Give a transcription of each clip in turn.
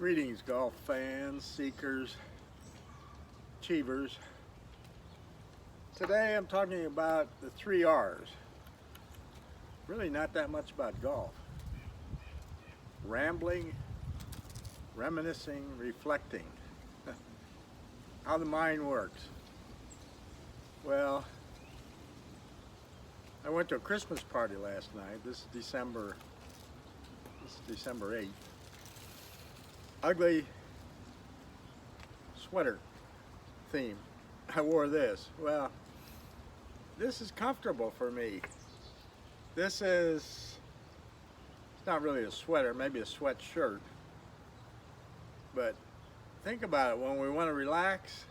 Greetings, golf fans, seekers, achievers. Today I'm talking about the 3 R's. Really not that much about golf. Rambling, reminiscing, reflecting. How the mind works. Well, I went to a Christmas party last night. This is December 8th. Ugly sweater theme. I wore this. Well, this is comfortable for me. It's not really a sweater, maybe a sweatshirt. But think about it, when we want to relax,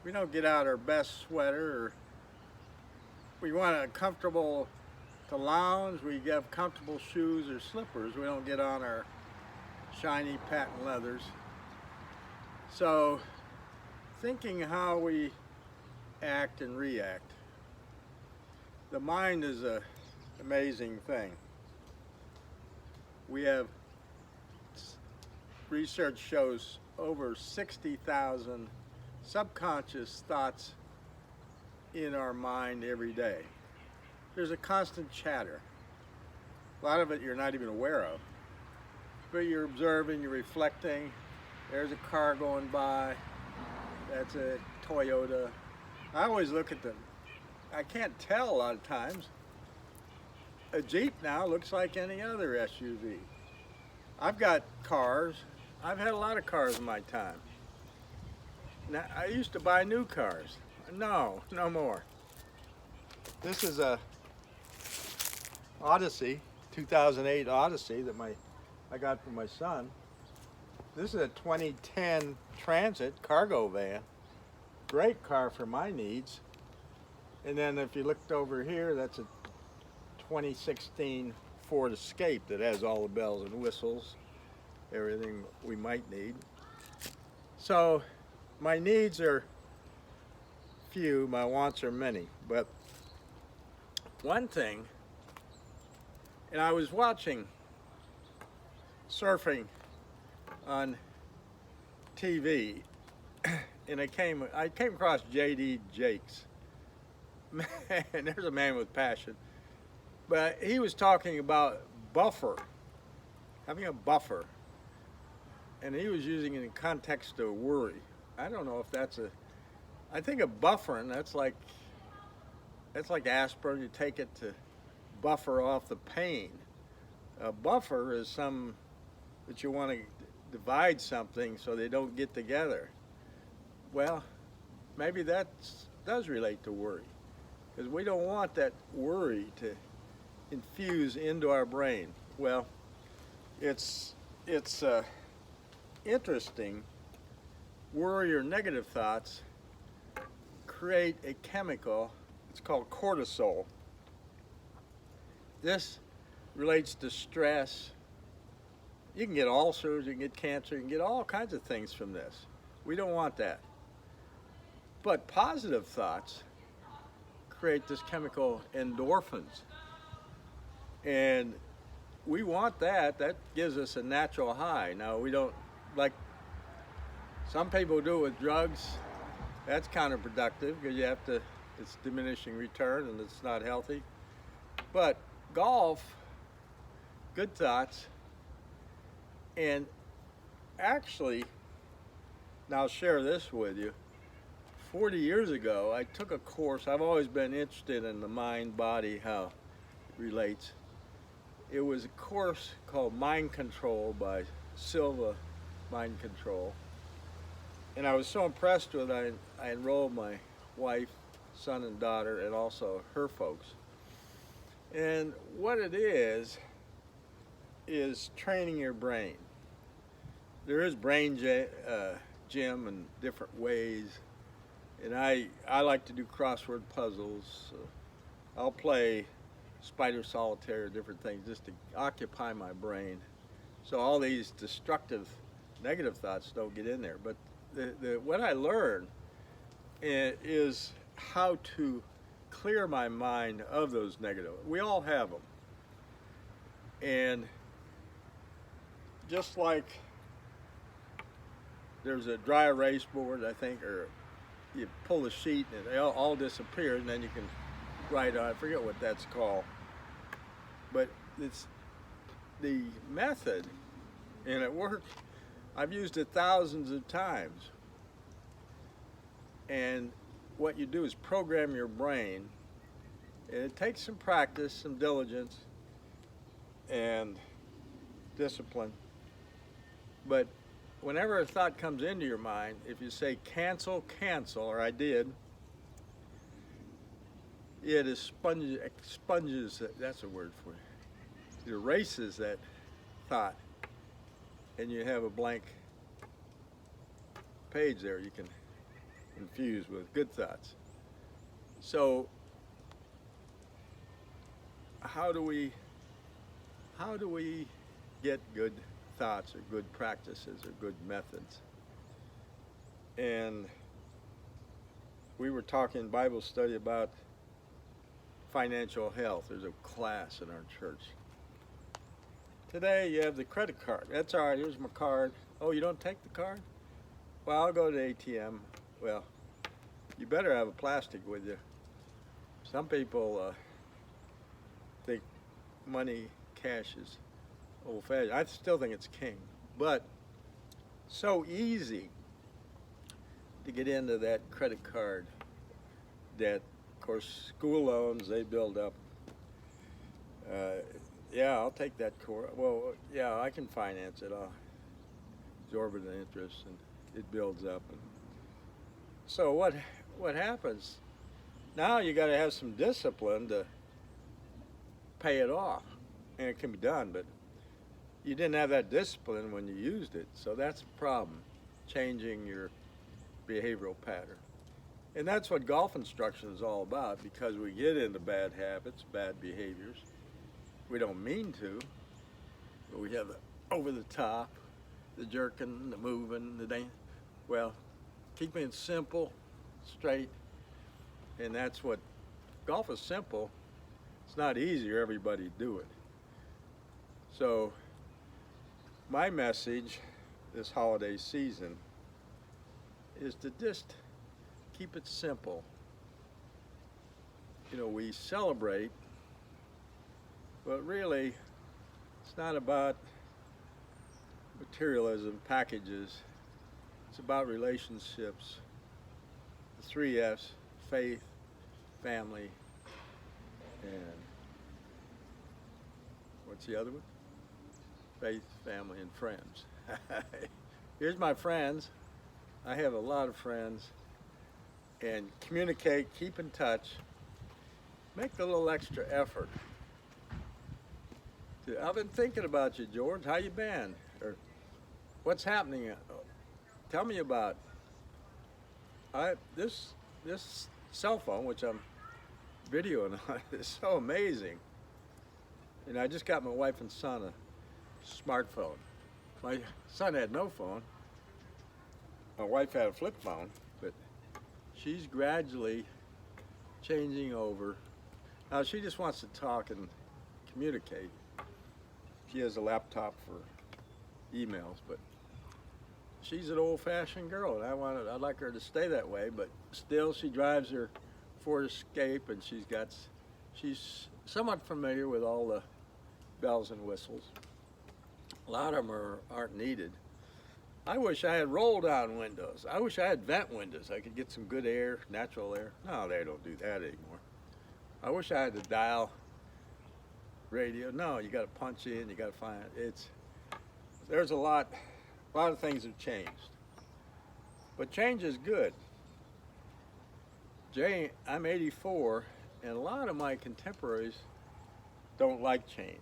we don't get out our best sweater, or we want a comfortable to lounge, we have comfortable shoes or slippers. We don't get on our shiny patent leathers. So thinking how we act and react. The mind is an amazing thing. We have, research shows, over 60,000 subconscious thoughts in our mind every day. There's a constant chatter. A lot of it you're not even aware of, but you're observing, you're reflecting. There's a car going by. That's a Toyota. I always look at them. I can't tell a lot of times. A Jeep now looks like any other SUV. I've got cars. I've had a lot of cars in my time. Now, I used to buy new cars. No more. This is a Odyssey, 2008 Odyssey that I got from my son. This is a 2010 Transit cargo van. Great car for my needs. And then if you looked over here, that's a 2016 Ford Escape that has all the bells and whistles, everything we might need. So my needs are few, my wants are many. But one thing, and I was surfing on TV, and I came across J.D. Jakes. Man, there's a man with passion. But he was talking about having a buffer, and he was using it in context of worry. I don't know if I think of buffering, that's like aspirin. You take it to buffer off the pain. A buffer is that you want to divide something so they don't get together. Well, maybe that does relate to worry, because we don't want that worry to infuse into our brain. Well, it's interesting. Worry or negative thoughts create a chemical. It's called cortisol. This relates to stress. You can get ulcers, you can get cancer, you can get all kinds of things from this. We don't want that. But positive thoughts create this chemical endorphins. And we want that. That gives us a natural high. Now, we don't, like some people do it with drugs. That's counterproductive because it's diminishing return and it's not healthy. But golf, good thoughts. And actually, now I'll share this with you. 40 years ago, I took a course. I've always been interested in the mind, body, how it relates. It was a course called Mind Control by Silva Mind Control. And I was so impressed with it, I enrolled my wife, son, and daughter, and also her folks. And what it is training your brain. There is brain gym in different ways. And I like to do crossword puzzles. I'll play spider solitaire, different things, just to occupy my brain. So all these destructive, negative thoughts don't get in there. But what I learned is how to clear my mind of those negative. We all have them. And just like there's a dry erase board, I think, or you pull the sheet and it all disappears, and then you can write on. I forget what that's called, but it's the method, and it works. I've used it thousands of times. And what you do is program your brain, and it takes some practice, some diligence, and discipline. But whenever a thought comes into your mind, if you say cancel, cancel, or I did, it expunges, that's a word for it. It erases that thought, and you have a blank page there you can infuse with good thoughts. So how do we get good thoughts or good practices or good methods? And we were talking Bible study about financial health. There's a class in our church. Today you have the credit card. That's all right, here's my card. Oh, you don't take the card? Well, I'll go to the ATM. Well, you better have a plastic with you. Some people think money, cash is old-fashioned. I still think it's king, but so easy to get into that credit card debt. Of course, school loans, they build up. Yeah, I'll take that course. Well, yeah, I can finance it. I'll exorbitant interest, and it builds up. And so what happens? Now you got to have some discipline to pay it off, and it can be done, but you didn't have that discipline when you used it, so that's a problem, changing your behavioral pattern. And that's what golf instruction is all about, because we get into bad habits, bad behaviors. We don't mean to, but we have the over the top, the jerking, the moving, the dance. Well, keeping it simple, straight, and that's what, golf is simple. It's not easy, everybody do it. So my message this holiday season is to just keep it simple. You know, we celebrate, but really it's not about materialism, packages. It's about relationships. The 3 F's: faith, family, and what's the other one? Faith, family, and friends. Here's my friends. I have a lot of friends. And communicate, keep in touch, make a little extra effort. I've been thinking about you, George. How you been? Or what's happening? Tell me about this cell phone, which I'm videoing on, is so amazing. And I just got my wife and son a smartphone. My son had no phone. My wife had a flip phone, but she's gradually changing over. Now she just wants to talk and communicate. She has a laptop for emails, but she's an old-fashioned girl, and I'd like her to stay that way. But still, she drives her Ford Escape, and she's somewhat familiar with all the bells and whistles. A lot of them aren't needed. I wish I had roll-down windows. I wish I had vent windows. I could get some good air, natural air. No, they don't do that anymore. I wish I had the dial radio. No, you got to punch in. You got to find it. There's a lot of things have changed. But change is good. Jay, I'm 84, and a lot of my contemporaries don't like change.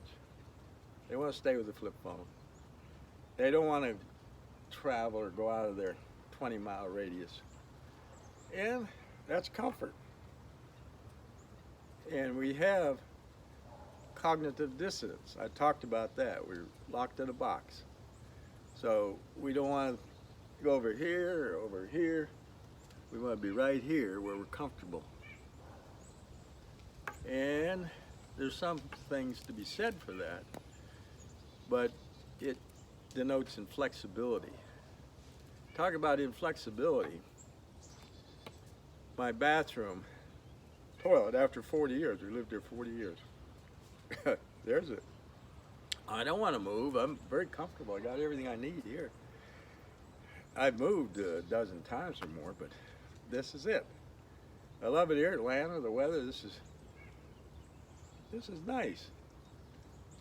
They want to stay with the flip phone. They don't want to travel or go out of their 20-mile radius. And that's comfort. And we have cognitive dissonance. I talked about that. We're locked in a box. So we don't want to go over here or over here. We want to be right here where we're comfortable. And there's some things to be said for that, but it denotes inflexibility. Talk about inflexibility. My bathroom toilet after 40 years. We lived here 40 years. There's it. I don't want to move. I'm very comfortable. I got everything I need here. I've moved a dozen times or more, but this is it. I love it here, Atlanta. The weather. This is nice.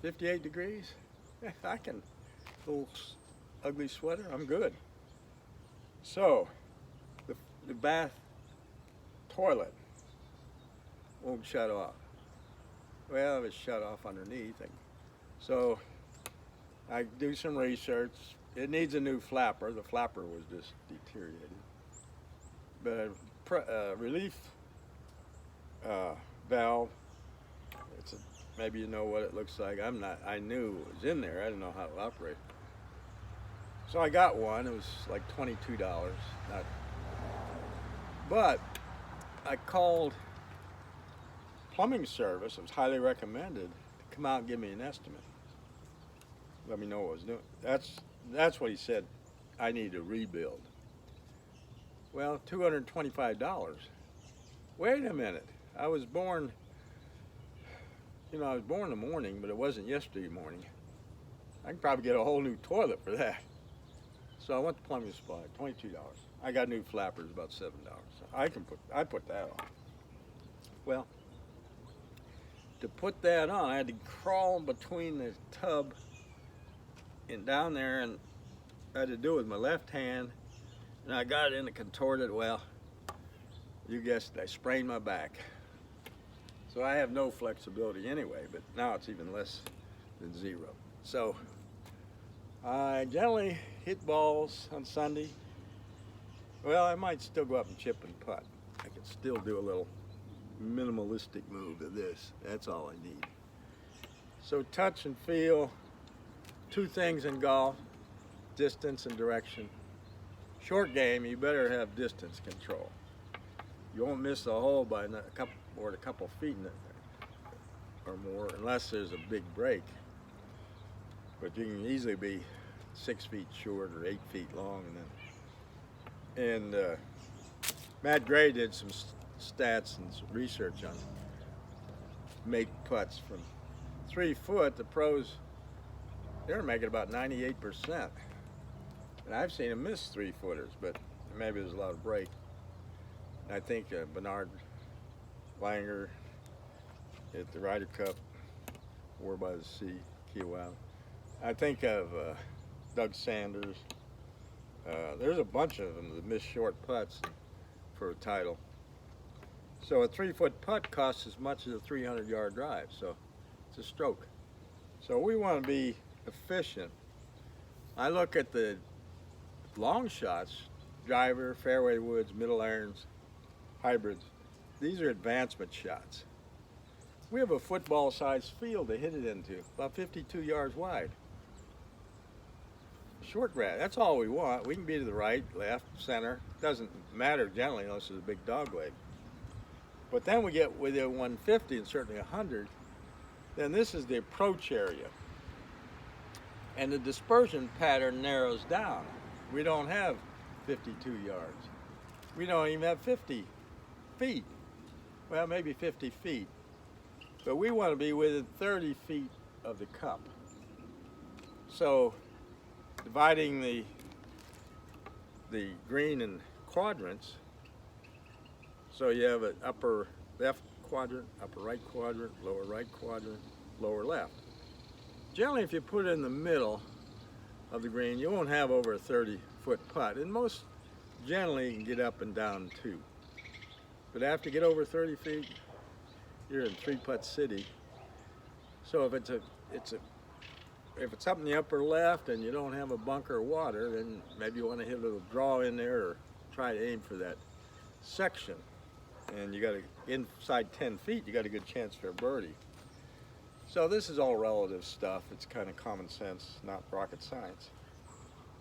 58 degrees. I can. Little ugly sweater. I'm good. So, the bath toilet won't shut off. Well, it's shut off underneath. So I do some research. It needs a new flapper. The flapper was just deteriorated. But a relief valve. Maybe you know what it looks like. I knew it was in there. I didn't know how to operate. So I got one. It was like $22. But I called plumbing service. It was highly recommended to come out and give me an estimate. Let me know what I was doing. That's what he said. I need to rebuild. Well, $225. Wait a minute. I was born in the morning, but it wasn't yesterday morning. I can probably get a whole new toilet for that. So I went to plumbing supply, $22. I got new flappers, about $7. I put that on. Well, to put that on, I had to crawl between the tub and down there, and I had to do it with my left hand, and I got it in a contorted. Well, you guessed it, I sprained my back. So I have no flexibility anyway, but now it's even less than zero. So I generally hit balls on Sunday. Well, I might still go up and chip and putt. I can still do a little minimalistic move of this. That's all I need. So touch and feel, two things in golf, distance and direction. Short game, you better have distance control. You won't miss the hole by a couple feet or more unless there's a big break. But you can easily be 6 feet short or 8 feet long. And Matt Gray did some stats and some research on make putts from 3 foot. The pros, they're making about 98%. And I've seen them miss 3-footers, but maybe there's a lot of break. I think Bernard Langer at the Ryder Cup, War by the Sea, Key West. I think of Doug Sanders. There's a bunch of them that miss short putts for a title. So a 3-foot putt costs as much as a 300-yard drive, so it's a stroke. So we want to be efficient. I look at the long shots, driver, fairway woods, middle irons, hybrids. These are advancement shots. We have a football-sized field to hit it into, about 52 yards wide. Short grab, that's all we want. We can be to the right, left, center. Doesn't matter generally unless it's a big dog leg. But then we get within 150 and certainly 100. Then this is the approach area. And the dispersion pattern narrows down. We don't have 52 yards. We don't even have 50 feet. Well, maybe 50 feet. But we want to be within 30 feet of the cup. So dividing the green in quadrants, so you have an upper left quadrant, upper right quadrant, lower right quadrant, lower left. Generally, if you put it in the middle of the green, you won't have over a 30-foot putt. And most generally you can get up and down too. But after you get over 30 feet, you're in 3-putt city. So if it's up in the upper left and you don't have a bunker of water, then maybe you want to hit a little draw in there or try to aim for that section. And you got to, inside 10 feet, you got a good chance for a birdie. So this is all relative stuff. It's kind of common sense, not rocket science.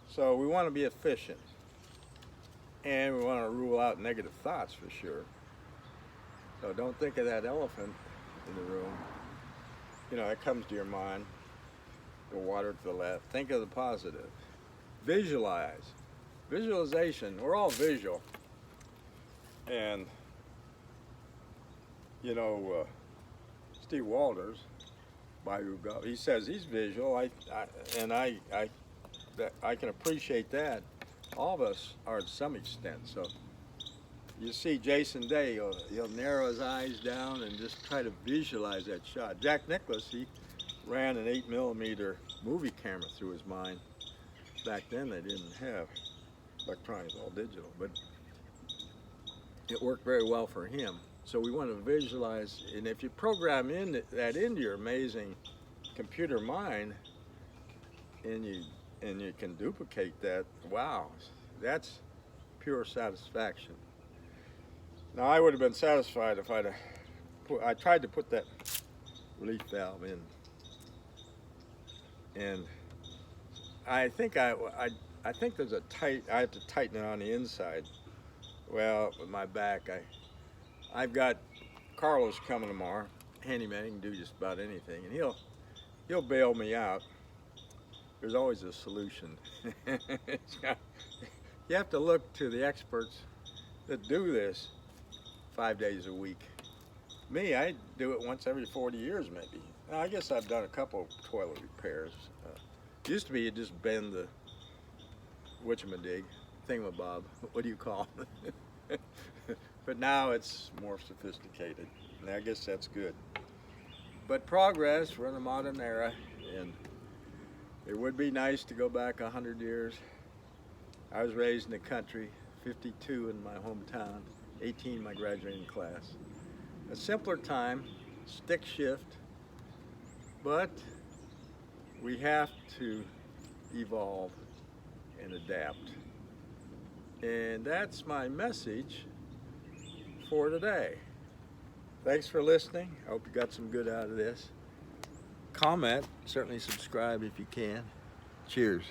So we want to be efficient. And we want to rule out negative thoughts for sure. So don't think of that elephant in the room. You know, that comes to your mind. Go water to the left. Think of the positive. Visualize. Visualization, we're all visual. And, you know, Steve Walters, he says he's visual. I can appreciate that. All of us are to some extent. So you see Jason Day, he'll narrow his eyes down and just try to visualize that shot. Jack Nicklaus, he ran an 8mm movie camera through his mind. Back then they didn't have electronics, all digital, but it worked very well for him. So we want to visualize, and if you program that into your amazing computer mind, and you can duplicate that, wow, that's pure satisfaction. Now I would have been satisfied if I tried to put that relief valve in, and I think there's I have to tighten it on the inside. Well, with my back, I've got Carlos coming tomorrow, handyman. He can do just about anything, and he'll bail me out. There's always a solution. You have to look to the experts that do this 5 days a week. Me, I do it once every 40 years maybe. Now, I guess I've done a couple of toilet repairs. Used to be you just bend the whatchamadig, thingamabob, what do you call it? But now it's more sophisticated, and I guess that's good. But progress, we're in the modern era, and it would be nice to go back 100 years. I was raised in the country, 52 in my hometown, 18 in my graduating class. A simpler time, stick shift, but we have to evolve and adapt. And that's my message for today. Thanks for listening. I hope you got some good out of this. Comment, certainly subscribe if you can. Cheers.